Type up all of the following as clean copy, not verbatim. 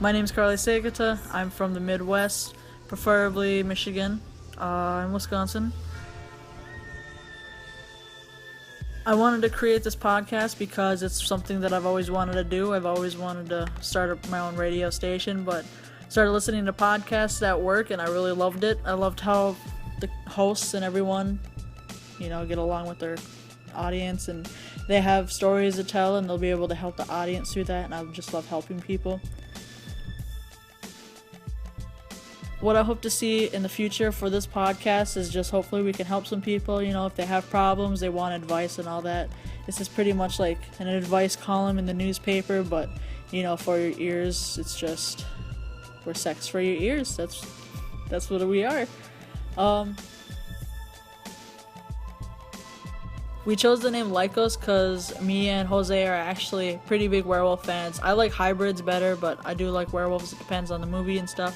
My name is Carley and Jose. I'm from the Midwest, preferably Michigan, and Wisconsin. I wanted to create this podcast because it's something that I've always wanted to do. I've always wanted to start up my own radio station, but started listening to podcasts at work, and I really loved it. I loved how the hosts and everyone, get along with their audience, and they have stories to tell, and they'll be able to help the audience through that, and I just love helping people. What I hope to see in the future for this podcast is just hopefully we can help some people, if they have problems, they want advice and all that. This is pretty much like an advice column in the newspaper, but, for your ears, it's just, we're sex for your ears. That's what we are. We chose the name Lycaos because me and Jose are actually pretty big werewolf fans. I like hybrids better, but I do like werewolves. It depends on the movie and stuff.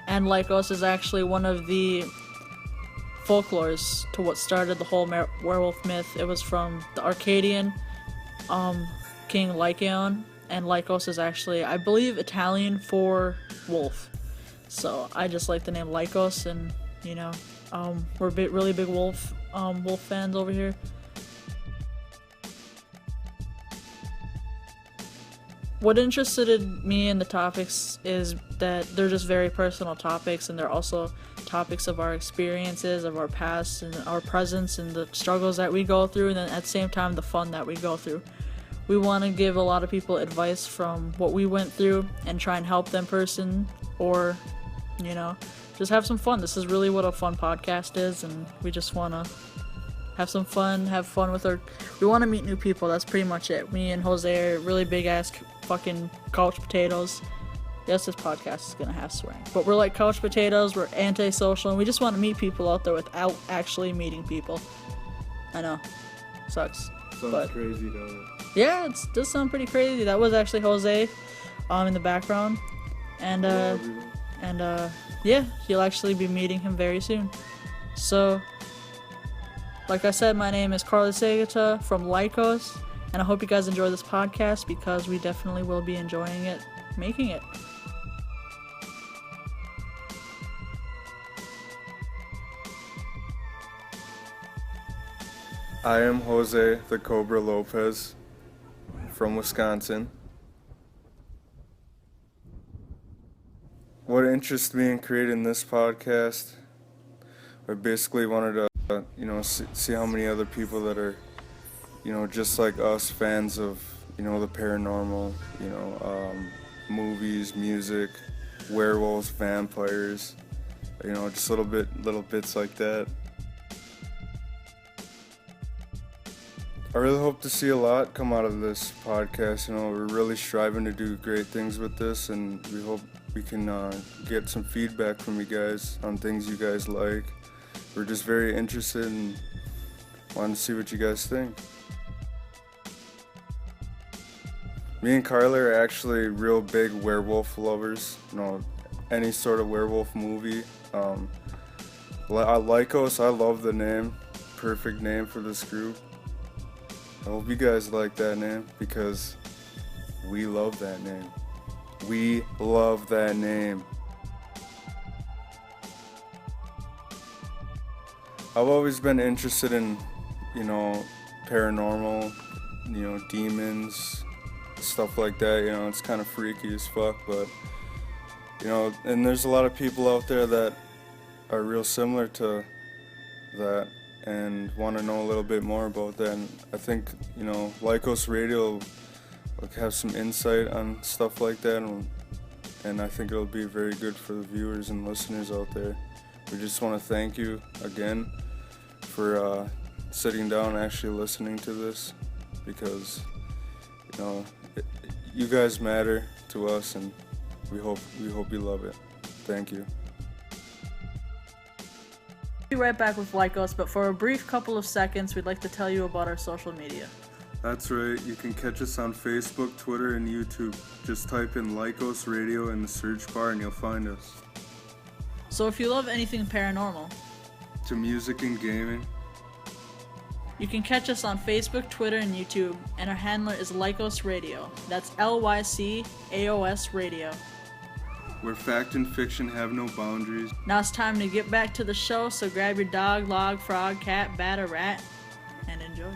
And Lycaos is actually one of the folklores to what started the whole werewolf myth. It was from the Arcadian king Lycaon, and Lycaos is actually, I believe, Italian for wolf. So I just like the name Lycaos, and we're really big wolf fans over here. What interested me in the topics is that they're just very personal topics, and they're also topics of our experiences, of our past, and our presence, and the struggles that we go through, and then at the same time the fun that we go through. We want to give a lot of people advice from what we went through and try and help them person, or just have some fun. This is really what a fun podcast is, and we just want to have some fun, we want to meet new people. That's pretty much it. Me and Jose are really big ass fucking couch potatoes. Yes, this podcast is gonna have swearing, but we're like couch potatoes. We're antisocial, and we just want to meet people out there without actually meeting people. I know, sucks. Sounds crazy though. Yeah, it does sound pretty crazy. That was actually Jose, in the background, and yeah, you'll actually be meeting him very soon. So, like I said, my name is Carley and Jose from Lycaos, and I hope you guys enjoy this podcast because we definitely will be enjoying it, making it. I am Jose the Cobra Lopez from Wisconsin. What interested me in creating this podcast, I basically wanted to see how many other people that are just like us, fans of the paranormal, movies, music, werewolves, vampires, just little bits like that. I really hope to see a lot come out of this podcast. We're really striving to do great things with this, and we hope we can get some feedback from you guys on things you guys like. We're just very interested and want to see what you guys think. Me and Carly are actually real big werewolf lovers. Any sort of werewolf movie. Lycaos, I love the name. Perfect name for this group. I hope you guys like that name because we love that name. We love that name. I've always been interested in, paranormal, demons, stuff like that. It's kind of freaky as fuck, but, and there's a lot of people out there that are real similar to that and want to know a little bit more about that. And I think, Lycaos Radio will have some insight on stuff like that, and I think it'll be very good for the viewers and listeners out there. We just want to thank you again for sitting down and actually listening to this, because you guys matter to us, and we hope you love it. Thank you. We'll be right back with Lycaos, but for a brief couple of seconds, we'd like to tell you about our social media. That's right, you can catch us on Facebook, Twitter, and YouTube. Just type in Lycaos Radio in the search bar and you'll find us. So if you love anything paranormal, to music and gaming, you can catch us on Facebook, Twitter, and YouTube, and our handler is Lycaos Radio. That's Lycaos Radio. where fact and fiction have no boundaries. Now it's time to get back to the show, so grab your dog, log, frog, cat, bat, or rat, and enjoy.